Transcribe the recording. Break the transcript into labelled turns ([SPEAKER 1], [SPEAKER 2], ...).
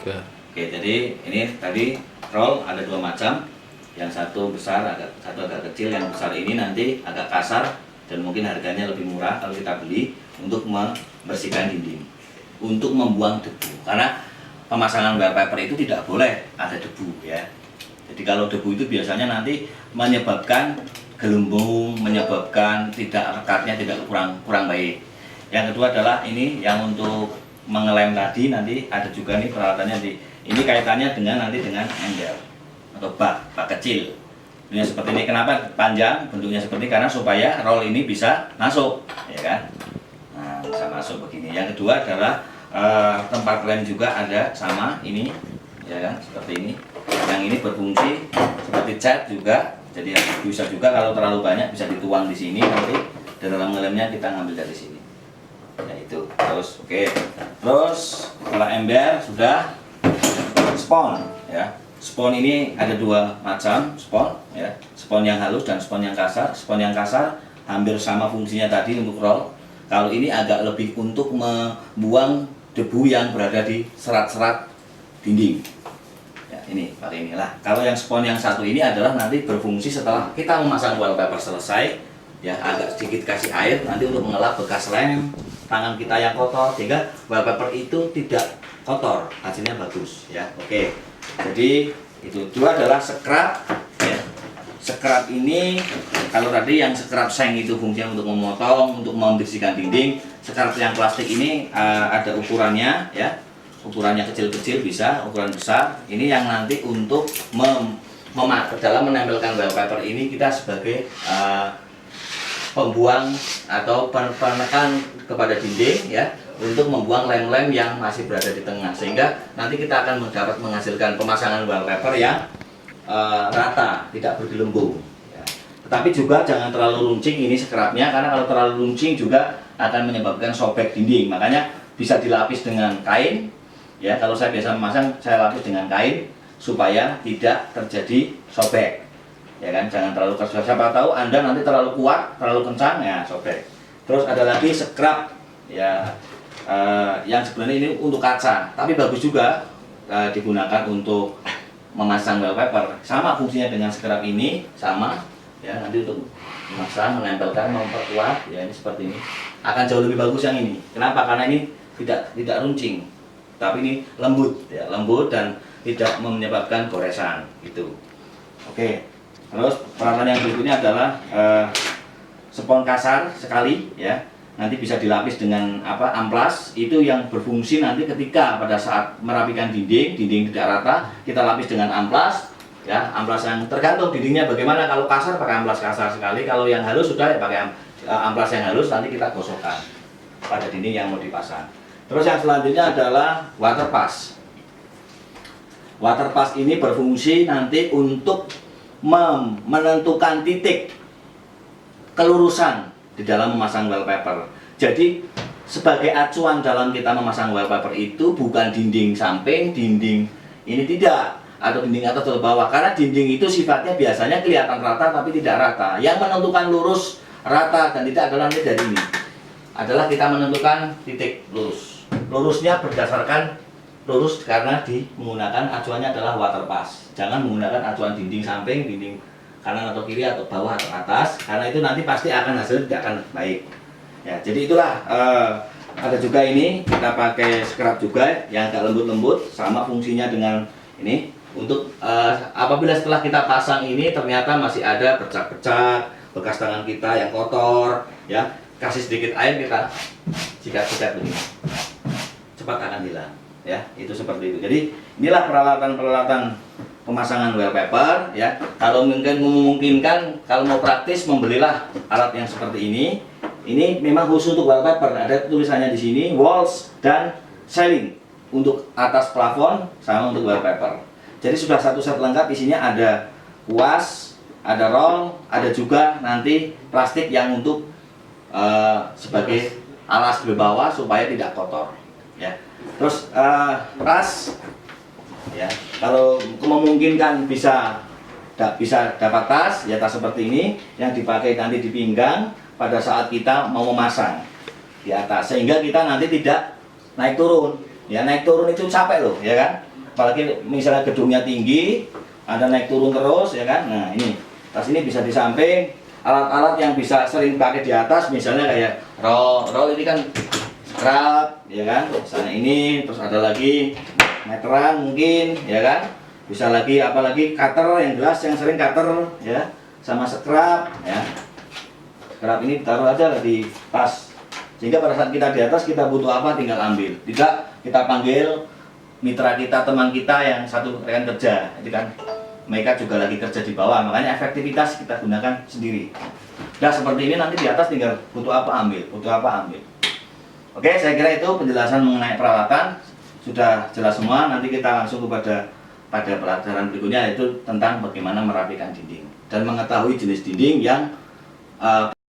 [SPEAKER 1] Oke.
[SPEAKER 2] Oke, jadi ini tadi roll ada dua macam, yang satu besar, satu agak kecil. Yang besar ini nanti agak kasar dan mungkin harganya lebih murah kalau kita beli untuk membersihkan dinding, untuk membuang debu. Karena pemasangan wallpaper itu tidak boleh ada debu ya. Jadi kalau debu itu biasanya nanti menyebabkan gelembung, menyebabkan tidak rekatnya tidak kurang baik. Yang kedua adalah ini yang untuk mengelem tadi, nanti ada juga nih peralatannya di ini, kaitannya dengan nanti dengan ember atau bak kecil. Ini seperti ini. Kenapa panjang bentuknya seperti ini? Karena supaya roll ini bisa masuk, ya kan? Nah, bisa masuk begini. Yang kedua adalah tempat lem juga ada sama ini, ya kan? Seperti ini. Yang ini berfungsi seperti cat juga. Jadi bisa juga kalau terlalu banyak bisa dituang di sini, nanti di dalam ngelemnya kita ngambil dari sini. Ya itu. Terus oke. Terus setelah ember sudah spon ya. Spon ini ada dua macam spon ya. Spon yang halus dan spon yang kasar. Spon yang kasar hampir sama fungsinya tadi untuk roll. Kalau ini agak lebih untuk membuang debu yang berada di serat-serat dinding. Ya, ini pakai inilah. Kalau yang spon yang satu ini adalah nanti berfungsi setelah kita memasang wallpaper selesai, ya agak sedikit kasih air nanti untuk mengelap bekas lem, tangan kita yang kotor, sehingga wallpaper itu tidak kotor, hasilnya bagus ya. Oke. Jadi itu dua adalah scrub ya. Scrub ini kalau tadi yang scrub seng itu fungsinya untuk memotong, untuk membersihkan dinding. Scrub yang plastik ini ada ukurannya ya. Ukurannya kecil-kecil bisa, ukuran besar. Ini yang nanti untuk dalam menempelkan wallpaper ini kita sebagai pembuang atau penekan kepada dinding ya, untuk membuang lem-lem yang masih berada di tengah, sehingga nanti kita akan dapat menghasilkan pemasangan wallpaper yang rata, tidak bergelembung ya. Tetapi juga jangan terlalu runcing ini scrubnya, karena kalau terlalu runcing juga akan menyebabkan sobek dinding. Makanya bisa dilapis dengan kain ya. Kalau saya biasa memasang, saya lapis dengan kain supaya tidak terjadi sobek ya kan. Jangan terlalu keras, siapa tahu Anda nanti terlalu kuat, terlalu kencang ya sobek. Terus ada lagi scrub ya, yang sebenarnya ini untuk kaca, tapi bagus juga digunakan untuk memasang wallpaper. Sama fungsinya dengan scrub ini, sama ya, nanti untuk memasang, menempelkan, memperkuat ya. Ini seperti ini akan jauh lebih bagus yang ini. Kenapa? Karena ini tidak runcing, tapi ini lembut ya, lembut dan tidak menyebabkan goresan gitu. Oke. Terus peralatan yang berikutnya adalah spon kasar sekali ya. Nanti bisa dilapis dengan amplas, itu yang berfungsi nanti ketika pada saat merapikan dinding tidak rata, kita lapis dengan amplas ya. Amplas yang tergantung dindingnya bagaimana. Kalau kasar pakai amplas kasar sekali, kalau yang halus sudah ya pakai amplas yang halus, nanti kita gosokkan pada dinding yang mau dipasang. Terus yang selanjutnya adalah water pass. Water pass ini berfungsi nanti untuk menentukan titik kelurusan di dalam memasang wallpaper. Jadi sebagai acuan dalam kita memasang wallpaper itu bukan dinding samping, dinding ini tidak, atau dinding atas atau bawah, karena dinding itu sifatnya biasanya kelihatan rata tapi tidak rata. Yang menentukan lurus, rata dan tidak adalah nanti dari ini. Adalah kita menentukan titik lurus. Lurusnya berdasarkan lurus karena menggunakan acuannya adalah water pass. Jangan menggunakan acuan dinding samping, dinding kanan atau kiri atau bawah atau atas, karena itu nanti pasti akan hasil tidak akan baik. Ya, jadi itulah ada juga ini kita pakai scrub juga yang agak lembut-lembut, sama fungsinya dengan ini untuk apabila setelah kita pasang ini ternyata masih ada bercak-bercak bekas tangan kita yang kotor, ya kasih sedikit air, kita sikat-sikat begini, cepat akan hilang. Ya, itu seperti itu. Jadi inilah peralatan-peralatan pemasangan wallpaper ya. Kalau mungkin memungkinkan, kalau mau praktis membelilah alat yang seperti ini. Ini memang khusus untuk wallpaper. Ada tulisannya di sini walls dan ceiling, untuk atas plafon sama untuk wallpaper. Jadi sudah satu set lengkap, isinya ada kuas, ada roll, ada juga nanti plastik yang untuk sebagai alas di bawah supaya tidak kotor ya. Terus tas ya, kalau memungkinkan bisa dapat tas ya, tas seperti ini yang dipakai nanti di pinggang pada saat kita mau memasang di atas, sehingga kita nanti tidak naik turun ya. Naik turun itu capek loh ya kan. apalagi misalnya gedungnya tinggi, ada naik turun terus ya kan. Nah ini tas ini bisa di samping, alat-alat yang bisa sering pakai di atas misalnya kayak roll ini kan scrap ya kan, misalnya ini, terus ada lagi meteran mungkin ya kan, bisa lagi apalagi cutter yang jelas yang sering cutter ya, sama scrap ya. Scrap ini taruh aja di tas, sehingga pada saat kita di atas kita butuh apa tinggal ambil, tidak kita panggil mitra kita, teman kita yang satu rekan kerja, itu kan mereka juga lagi kerja di bawah, makanya efektivitas kita gunakan sendiri. Nah seperti ini nanti di atas tinggal butuh apa ambil, butuh apa ambil. Oke, saya kira itu penjelasan mengenai peralatan sudah jelas semua. Nanti kita langsung pada pelajaran berikutnya, yaitu tentang bagaimana merapikan dinding dan mengetahui jenis dinding yang